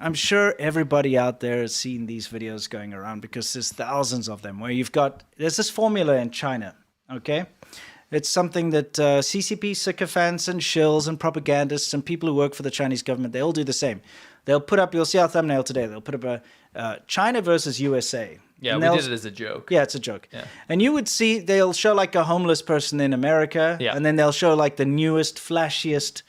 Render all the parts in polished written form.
I'm sure everybody out there has seen these videos going around because there's thousands of them where there's this formula in China, okay? It's something that CCP sycophants and shills and propagandists and people who work for the Chinese government, they all do the same. They'll put up, you'll see our thumbnail today, they'll put up a China versus USA. Yeah, we did it as a joke. Yeah, it's a joke. Yeah. And you would see, they'll show like a homeless person in America, and then they'll show like the newest, flashiest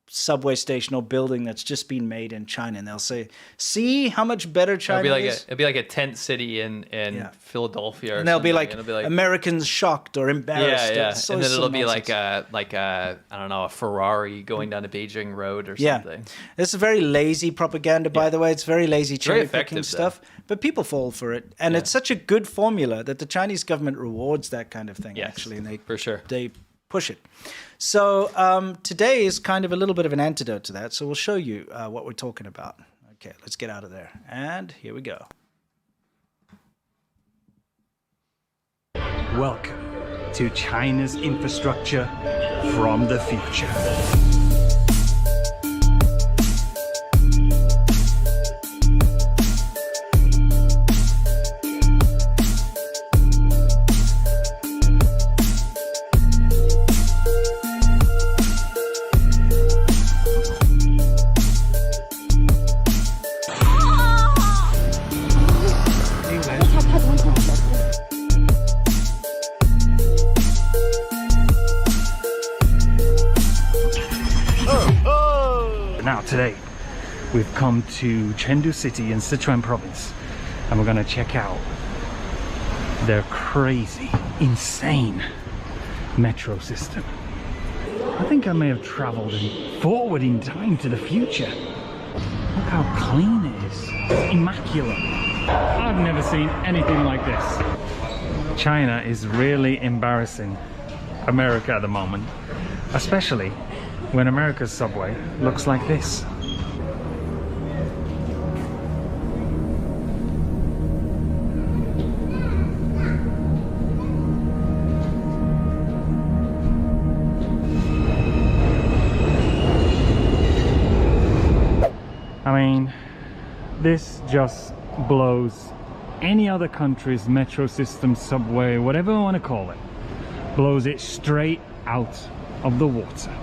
subway station or building that's just been made in China, and they'll say, see how much better China is? It'd be like a tent city in Philadelphia, and they'll be like, Americans shocked or embarrassed. Yeah. And then it'll be like a I don't know, a Ferrari going down a Beijing road or something. It's a very lazy propaganda, by the way. It's very lazy cherry picking stuff, but people fall for it, and it's such a good formula that the Chinese government rewards that kind of thing. Actually, and they push it. So today is kind of a little bit of an antidote to that. So we'll show you what we're talking about. Okay, let's get out of there. And here we go. Welcome to China's infrastructure from the future. Now today we've come to Chengdu City in Sichuan province, and we're going to check out their crazy, insane metro system. I think I may have traveled forward in time to the future. Look how clean it is. It's immaculate. I've never seen anything like this. China is really embarrassing America at the moment, especially when America's subway looks like this. I mean, this just blows any other country's metro system, subway, whatever you want to call it, blows it straight out of the water.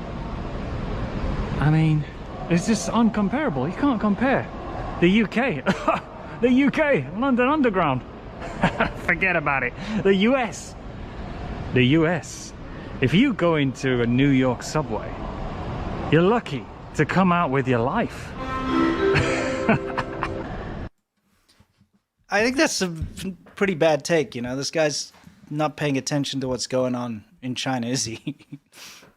I mean, it's just uncomparable. You can't compare. The UK, the UK, London Underground, forget about it. The US, if you go into a New York subway, you're lucky to come out with your life. I think that's a pretty bad take, you know. This guy's not paying attention to what's going on in China, is he?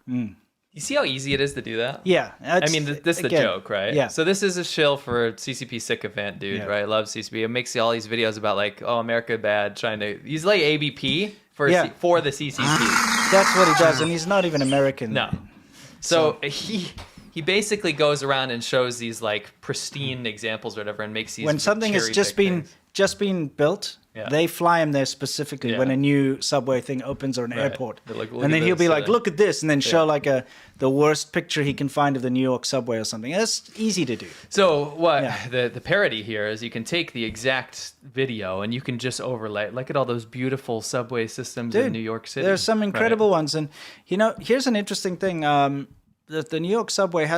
You see how easy it is to do that? Yeah. I mean, this is the joke, right? Yeah. So this is a shill for CCP sycophant dude, right? Loves CCP. It makes all these videos about like, oh, America bad, trying to... He's like ABP for the CCP. That's what he does, and he's not even American. No. So he basically goes around and shows these like pristine examples or whatever, and makes these... When something has just been built, they fly him there specifically when a new subway thing opens or an airport. Like, and then he'll be like, look at this, and then show like the worst picture he can find of the New York subway or something. That's easy to do. So the parody here is you can take the exact video and you can just overlay. Look at all those beautiful subway systems in New York City. There's some incredible ones. And, you know, here's an interesting thing. The New York subway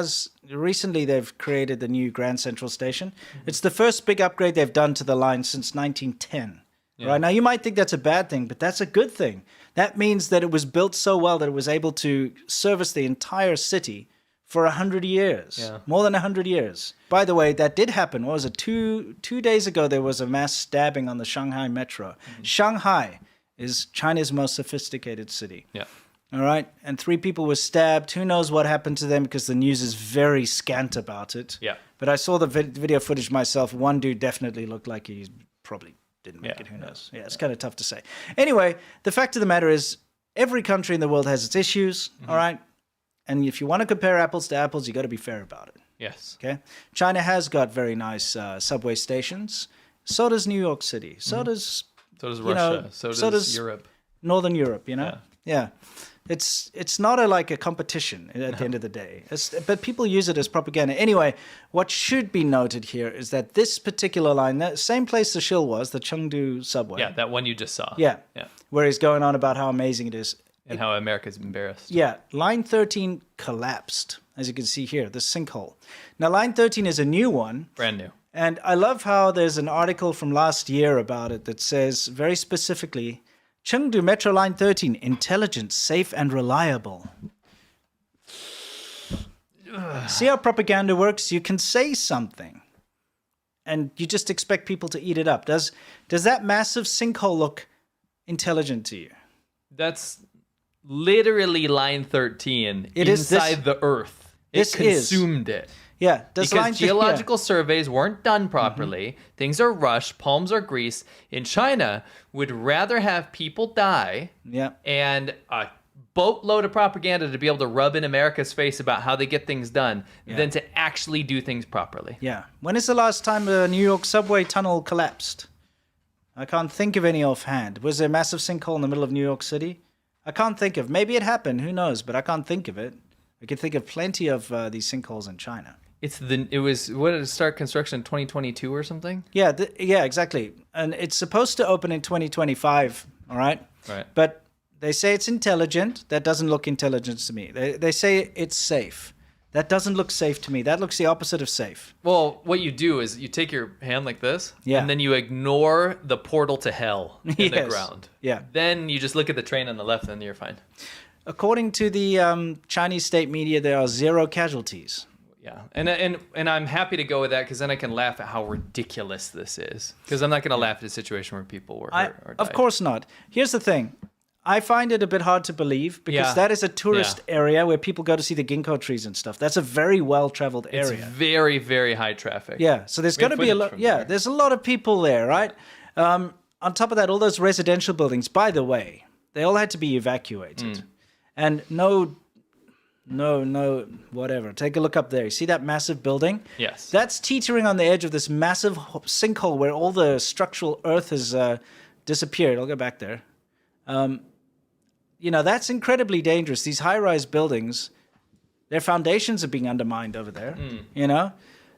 recently they've created the new Grand Central Station. It's the first big upgrade they've done to the line since 1910. Right now, you might think that's a bad thing, but that's a good thing. That means that it was built so well that it was able to service the entire city for 100 years, more than 100 years. By the way, that did happen. What was it? Two days ago, there was a mass stabbing on the Shanghai metro. Shanghai is China's most sophisticated city. Yeah. All right. And 3 people were stabbed. Who knows what happened to them because the news is very scant about it. Yeah. But I saw the video footage myself. One dude definitely looked like he probably didn't make it. Who knows? Yeah, it's kind of tough to say. Anyway, the fact of the matter is every country in the world has its issues. All right. And if you want to compare apples to apples, you got to be fair about it. Yes. Okay. China has got very nice subway stations. So does New York City. So does Russia. So does Europe. Northern Europe, you know? Yeah. It's not like a competition at the end of the day. But people use it as propaganda. Anyway, what should be noted here is that this particular line, that same place the shill was, the Chengdu subway. Yeah, that one you just saw. Yeah. Yeah. Where he's going on about how amazing it is. And how America's embarrassed. Yeah. Line 13 collapsed, as you can see here, the sinkhole. Now, line 13 is a new one. Brand new. And I love how there's an article from last year about it that says very specifically, Chengdu Metro Line 13, intelligent, safe, and reliable. See how propaganda works? You can say something, and you just expect people to eat it up. Does that massive sinkhole look intelligent to you? That's literally line 13 It is inside the Earth. It consumed it. Yeah. Because geological surveys weren't done properly. Things are rushed. Palms are greased. In China, would rather have people die and a boatload of propaganda to be able to rub in America's face about how they get things done than to actually do things properly. Yeah. When is the last time a New York subway tunnel collapsed? I can't think of any offhand. Was there a massive sinkhole in the middle of New York City? I can't think of. Maybe it happened. Who knows? But I can't think of it. I can think of plenty of these sinkholes in China. What did it start construction in 2022 or something? Yeah, yeah, exactly. And it's supposed to open in 2025, all right? Right. But they say it's intelligent. That doesn't look intelligent to me. They say it's safe. That doesn't look safe to me. That looks the opposite of safe. Well, what you do is you take your hand like this, and then you ignore the portal to hell in the ground. Yeah. Then you just look at the train on the left, and you're fine. According to the Chinese state media, there are 0 casualties. Yeah, and I'm happy to go with that because then I can laugh at how ridiculous this is. Because I'm not going to laugh at a situation where people were hurt or died. Of course not. Here's the thing. I find it a bit hard to believe because that is a tourist area where people go to see the ginkgo trees and stuff. That's a very well-traveled area. It's very, very high traffic. Yeah, so there's going to be a lot. Yeah, there's a lot of people there, right? On top of that, all those residential buildings, by the way, they all had to be evacuated. And no, whatever. Take a look up there. You see that massive building? Yes. That's teetering on the edge of this massive sinkhole where all the structural earth has disappeared. I'll go back there. That's incredibly dangerous. These high-rise buildings, their foundations are being undermined over there.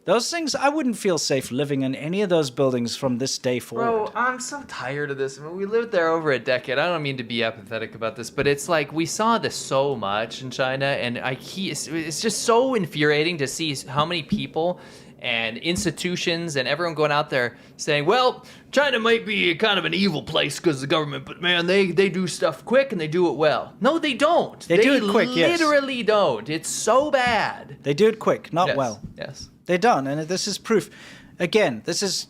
Those things, I wouldn't feel safe living in any of those buildings from this day forward. Bro, I'm so tired of this. I mean, we lived there over a decade. I don't mean to be apathetic about this, but it's like we saw this so much in China, and it's just so infuriating to see how many people and institutions and everyone going out there saying, well, China might be kind of an evil place because of the government, but man, they do stuff quick and they do it well. No, they don't. They do it quick, yes. They literally don't. It's so bad. They do it quick, not well. Yes. They don't, and this is proof. Again, this is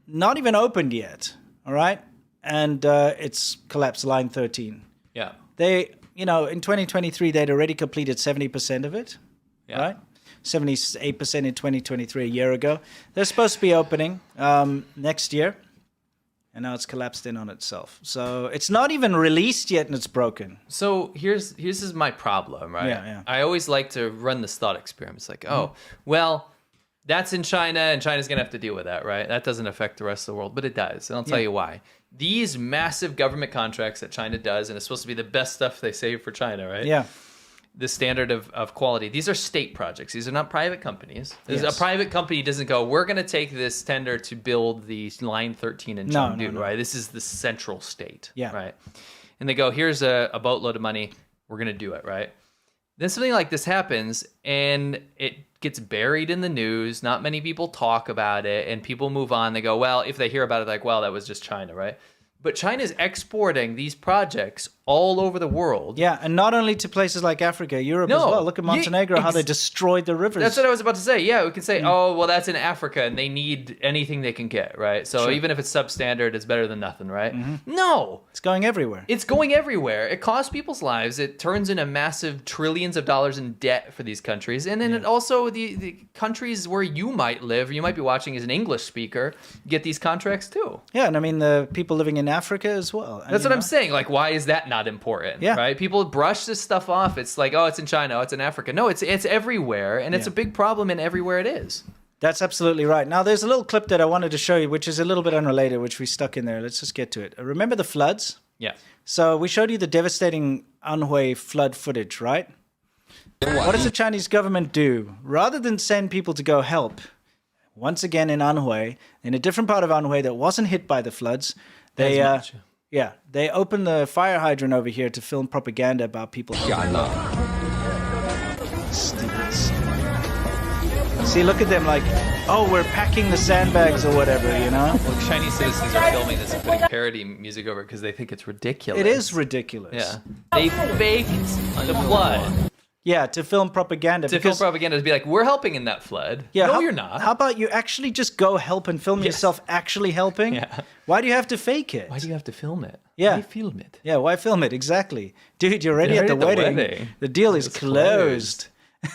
not even opened yet, all right? And it's collapsed, line 13. Yeah. They, in 2023, they'd already completed 70% of it, right? 78% in 2023, a year ago. They're supposed to be opening next year, and now it's collapsed in on itself. So it's not even released yet, and it's broken. So here's my problem, right? Yeah. I always like to run this thought experiment. It's like, well, that's in China, and China's going to have to deal with that, right? That doesn't affect the rest of the world, but it does, and I'll tell you why. These massive government contracts that China does, and it's supposed to be the best stuff they save for China, right? Yeah. The standard of quality. These are state projects. These are not private companies. A private company doesn't go, we're going to take this tender to build the line 13 in Chengdu, right? This is the central state, right? And they go, here's a boatload of money. We're going to do it, right? Then something like this happens, and it gets buried in the news. Not many people talk about it, and people move on. They go, well, if they hear about it, like, well, that was just China, right? But China's exporting these projects all over the world. Yeah, and not only to places like Africa, Europe as well. Look at Montenegro, how they destroyed the rivers. That's what I was about to say. Yeah, we can say, oh, well, that's in Africa, and they need anything they can get, right? So even if it's substandard, it's better than nothing, right? No. It's going everywhere. It's going everywhere. It costs people's lives. It turns into massive trillions of dollars in debt for these countries. And then it also, the countries where you might live, or you might be watching as an English speaker, get these contracts too. Yeah, and I mean, the people living in Africa as well. And, that's what I'm saying. Like, why is that not important? Yeah. Right? People brush this stuff off. It's like, oh, it's in China, oh, it's in Africa. No, it's everywhere, and it's a big problem in everywhere it is. That's absolutely right. Now, there's a little clip that I wanted to show you, which is a little bit unrelated, which we stuck in there. Let's just get to it. Remember the floods? Yeah. So we showed you the devastating Anhui flood footage, right? What does the Chinese government do? Rather than send people to go help, once again in Anhui, in a different part of Anhui that wasn't hit by the floods, they they opened the fire hydrant over here to film propaganda about people. See, look at them like, oh, we're packing the sandbags or whatever, you know? Well, Chinese citizens are filming this and putting parody music over it because they think it's ridiculous. It is ridiculous. Yeah. They faked the flood. Yeah, to film propaganda. To film propaganda, to be like, we're helping in that flood. Yeah, no, you're not. How about you actually just go help and film yourself actually helping? Yeah. Why do you have to fake it? Why do you have to film it? Yeah. Why film it? Yeah, why film it? Exactly. Dude, you're already at the wedding. The deal is closed.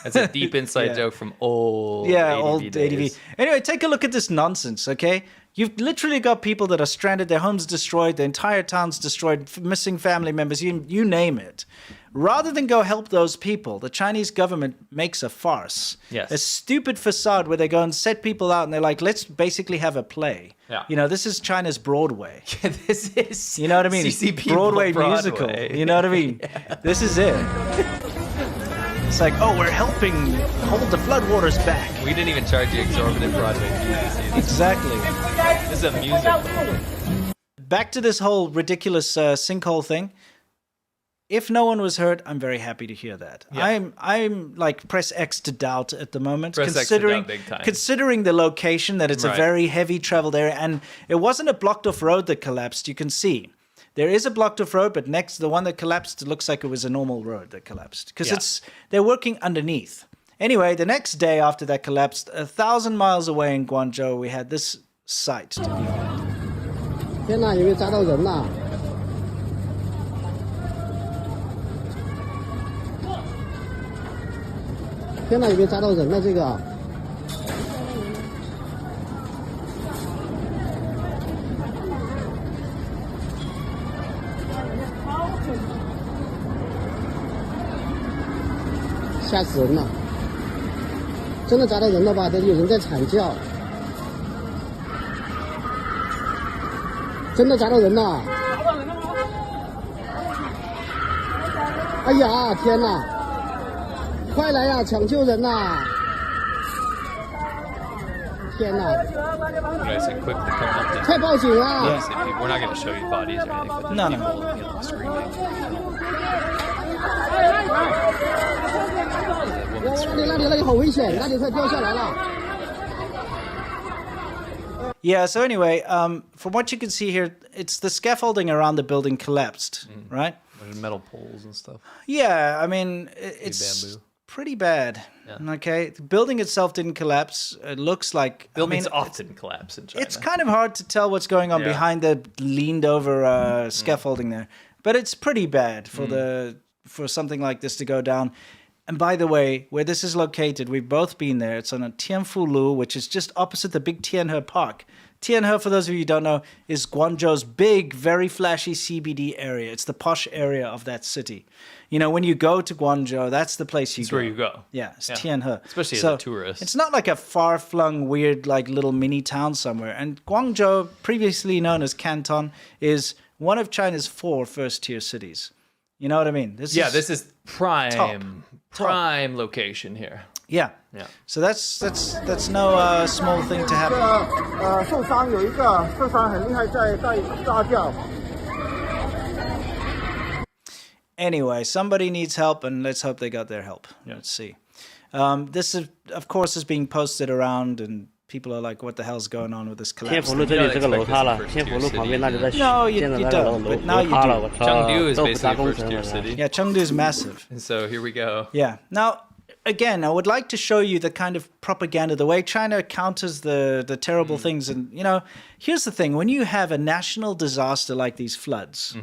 That's a deep inside joke from old old days. ADV. Anyway, take a look at this nonsense, okay? You've literally got people that are stranded, their homes destroyed, their entire town's destroyed, missing family members, you name it. Rather than go help those people, the Chinese government makes a farce. Yes. A stupid facade where they go and set people out and they're like, let's basically have a play. Yeah. You know, this is China's Broadway. This is You know what I mean? CCP Broadway musical. You know what I mean? This is it. It's like, oh, we're helping hold the floodwaters back. We didn't even charge you exorbitant Broadway fees. Exactly. This is a musical. Back to this whole ridiculous sinkhole thing. If no one was hurt, I'm very happy to hear that. Yeah. I'm like press X to doubt at the moment, considering big time. Considering the location that it's a very heavy traveled area, and it wasn't a blocked off road that collapsed. You can see. There is a blocked off road, but next to the one that collapsed, it looks like it was a normal road that collapsed. Because they're working underneath. Anyway, the next day after that collapsed, 1,000 miles away in Guangzhou, we had this sight to behold. 天哪，有没有砸到人呐？天哪，有没有砸到人呢？这个。 吓死人了！真的砸到人了吧？这有人在惨叫，真的砸到人了！哎呀，天哪！快来呀，抢救人呐！天哪！ Guys, quick to come up to 快报警啊！ We're not going to show you bodies or anything, but No, people, you know, screaming. 那里好危险，那里快掉下来了。 Yeah, so anyway, from what you can see here, it's the scaffolding around the building collapsed, right? There's metal poles and stuff. Yeah, I mean, it's bamboo. Pretty bad. Yeah. Okay, the building itself didn't collapse. It looks like Buildings often collapse in China. It's kind of hard to tell what's going on behind the leaned over scaffolding there, but it's pretty bad for something like this to go down. And by the way, where this is located, we've both been there. It's on a Tianfu Lu, which is just opposite the big Tianhe Park. Tianhe, for those of you who don't know, is Guangzhou's big, very flashy CBD area. It's the posh area of that city. You know, when you go to Guangzhou, that's the place you go. That's where you go. Yeah, it's Tianhe. Especially as a tourist. It's not like a far-flung, weird, like little mini town somewhere. And Guangzhou, previously known as Canton, is one of China's 4 first-tier cities. You know what I mean? This is prime location here. Yeah. So that's no small thing to happen. 受伤有一个受伤很厉害，在大叫。 Anyway, somebody needs help, and let's hope they got their help. Let's see. This, of course, is being posted around, and people are like, what the hell's going on with this collapse? 天福路这里这个楼塌了，天福路旁边那里在 No, you don't, but now you do. Chengdu is basically a first-tier city. Yeah, Chengdu is massive. And so here we go. Yeah. Now, again, I would like to show you the kind of propaganda, the way China counters the terrible things. And, you know, here's the thing. When you have a national disaster like these floods,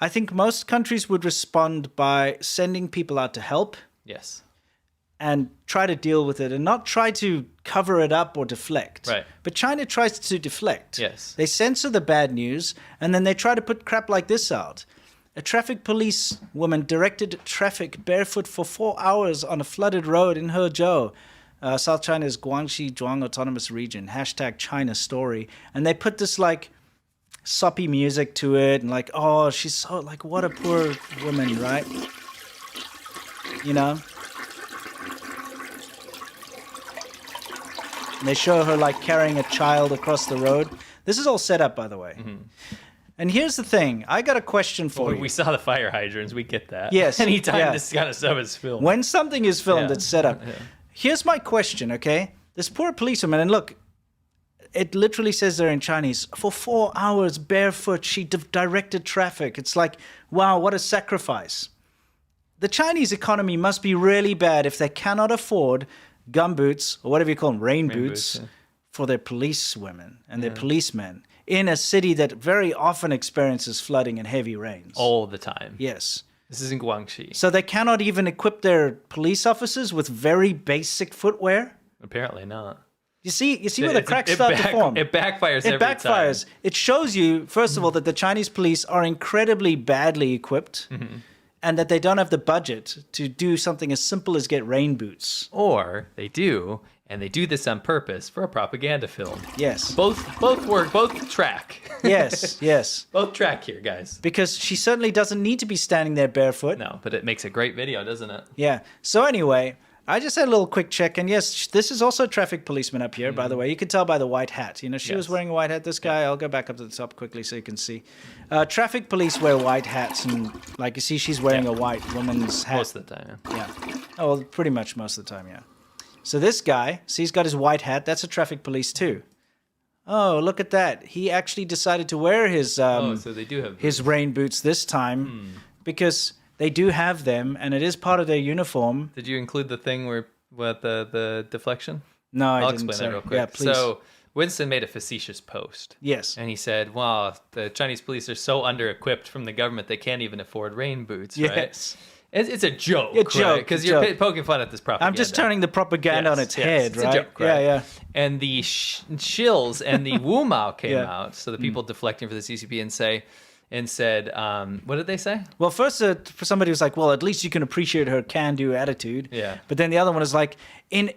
I think most countries would respond by sending people out to help. Yes. And try to deal with it and not try to cover it up or deflect. Right. But China tries to deflect. Yes. They censor the bad news and then they try to put crap like this out. A traffic police woman directed traffic barefoot for 4 hours on a flooded road in Hezhou, South China's Guangxi Zhuang Autonomous Region. #China story. And they put this like soppy music to it, and like, oh, she's so like, what a poor woman, right? You know. And they show her like carrying a child across the road. This is all set up, by the way. Mm-hmm. And here's the thing. I got a question for you. We saw the fire hydrants. We get that. Yes. Anytime this kind of stuff is filmed. When something is filmed, it's set up. Yeah. Here's my question, okay? This poor policewoman, and look, it literally says there in Chinese, for 4 hours barefoot, she directed traffic. It's like, wow, what a sacrifice. The Chinese economy must be really bad if they cannot afford gumboots, or whatever you call them, rain boots, for their policewomen and their policemen in a city that very often experiences flooding and heavy rains. All the time. Yes. This is in Guangxi. So they cannot even equip their police officers with very basic footwear? Apparently not. You see where the cracks start to form. It backfires every time. It backfires. It shows you, first of all, that the Chinese police are incredibly badly equipped. Mm-hmm. And that they don't have the budget to do something as simple as get rain boots. Or they do, and they do this on purpose for a propaganda film. Yes. Both work, both track. Yes, yes. Both track here, guys. Because she certainly doesn't need to be standing there barefoot. No, but it makes a great video, doesn't it? Yeah. So anyway, I just had a little quick check, and yes, this is also a traffic policeman up here, by the way. You can tell by the white hat. You know, she was wearing a white hat. This guy, I'll go back up to the top quickly so you can see. Traffic police wear white hats, and like you see, she's wearing a white woman's hat. Most of the time, yeah. Oh, well, pretty much most of the time, yeah. So this guy, see, he's got his white hat. That's a traffic police too. Oh, look at that. He actually decided to wear his so they do have his rain boots this time because they do have them, and it is part of their uniform. Did you include the thing with the deflection? No, I I'll didn't. explain it real quick. Yeah, please. So Winston made a facetious post. Yes. And he said, wow, the Chinese police are so under-equipped from the government, they can't even afford rain boots, right? Yes. It's a joke, Because you're poking fun at this propaganda. I'm just turning the propaganda on its head, it's right? A joke, right? Yeah. And the shills and the Wu Mao came out, so the people deflecting for the CCP and said, what did they say? Well, first, for somebody who's like, well, at least you can appreciate her can-do attitude. Yeah. But then the other one is like, in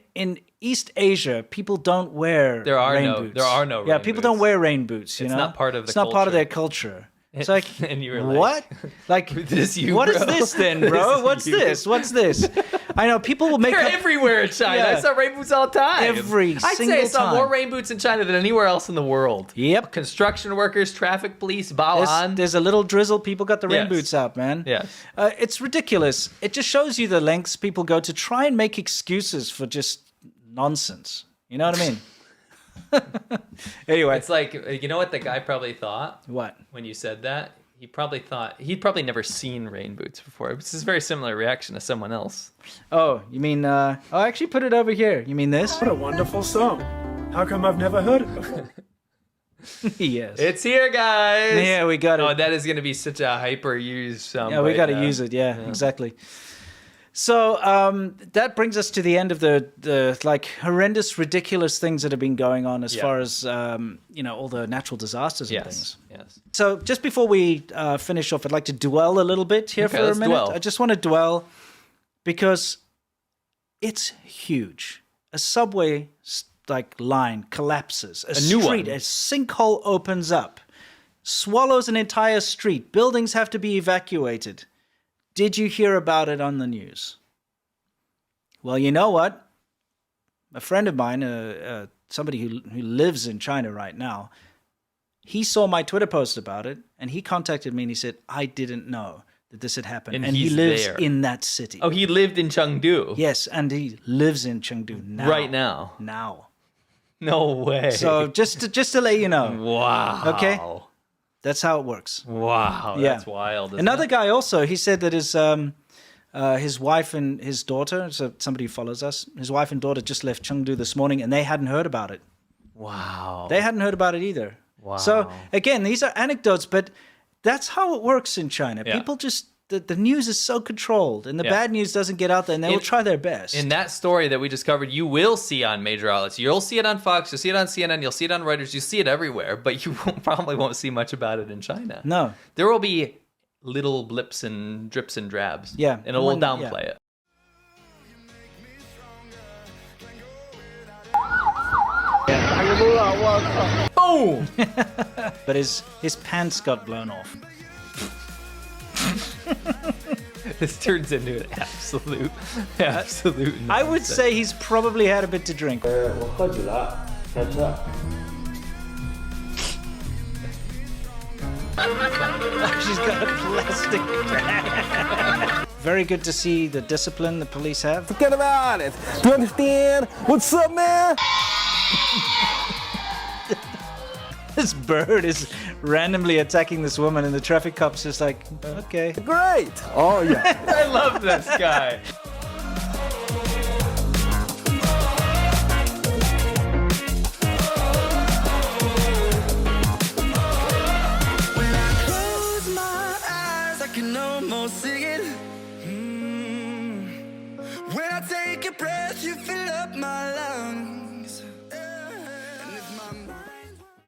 East Asia, people don't wear rain boots. There are no rain boots. People don't wear rain boots, you know? It's not part of the It's not part of their culture. It's like, and you were what? Like, this you, what bro? is this then, bro? What's this? What's this? I know people will make They're up... everywhere in China. Yeah. I saw rain boots all the time. I'd say I saw more rain boots in China than anywhere else in the world. Yep. Construction workers, traffic police, Baoan. There's a little drizzle. People got the rain boots out, man. Yes. It's ridiculous. It just shows you the lengths people go to try and make excuses for just nonsense. You know what I mean? Anyway. It's like, you know what the guy probably thought? What? When you said that? He probably thought, he'd probably never seen rain boots before. This is a very similar reaction to someone else. Oh, you mean, I actually put it over here. You mean this? What a wonderful song. How come I've never heard it before? Yes. It's here, guys. Yeah, we got it. Oh, that is going to be such a hyper used sound. Yeah, we got to use it. Yeah, exactly. So that brings us to the end of the like horrendous, ridiculous things that have been going on as far as all the natural disasters and things. Yes. So just before we finish off, I'd like to dwell a little bit here for a minute. Dwell. I just want to dwell because it's huge. A subway line collapses. A new street, one. a sinkhole opens up, swallows an entire street. Buildings have to be evacuated. Did you hear about it on the news? Well, you know what? A friend of mine, somebody who lives in China right now, he saw my Twitter post about it, and he contacted me and he said, I didn't know that this had happened. And he lives in that city. Oh, he lived in Chengdu? Yes, and he lives in Chengdu now. Right now? Now. No way. So just to let you know. Wow. Okay? That's how it works. Wow, that's wild. Another guy also, he said that his wife and his daughter, so somebody who follows us, his wife and daughter just left Chengdu this morning and they hadn't heard about it. Wow. They hadn't heard about it either. Wow. So again, these are anecdotes, but that's how it works in China. Yeah. People just, the news is so controlled and the bad news doesn't get out there and they will try their best. In that story that we just covered, you will see on major outlets. You'll see it on Fox, you'll see it on CNN, you'll see it on Reuters, you'll see it everywhere, but you probably won't see much about it in China. No. There will be little blips and drips and drabs. Yeah. And it will downplay it. Boom! But his pants got blown off. This turns into an absolute I would nonsense. say he's probably had a bit to drink. She's got a plastic bag. Very good to see the discipline the police have. Forget about it. Do you understand? What's up, man? This bird is randomly attacking this woman, and the traffic cop's just like, okay. Great. Oh, yeah. I love this guy. Close my eyes, I can almost see it. When I take a breath, you fill up my lungs.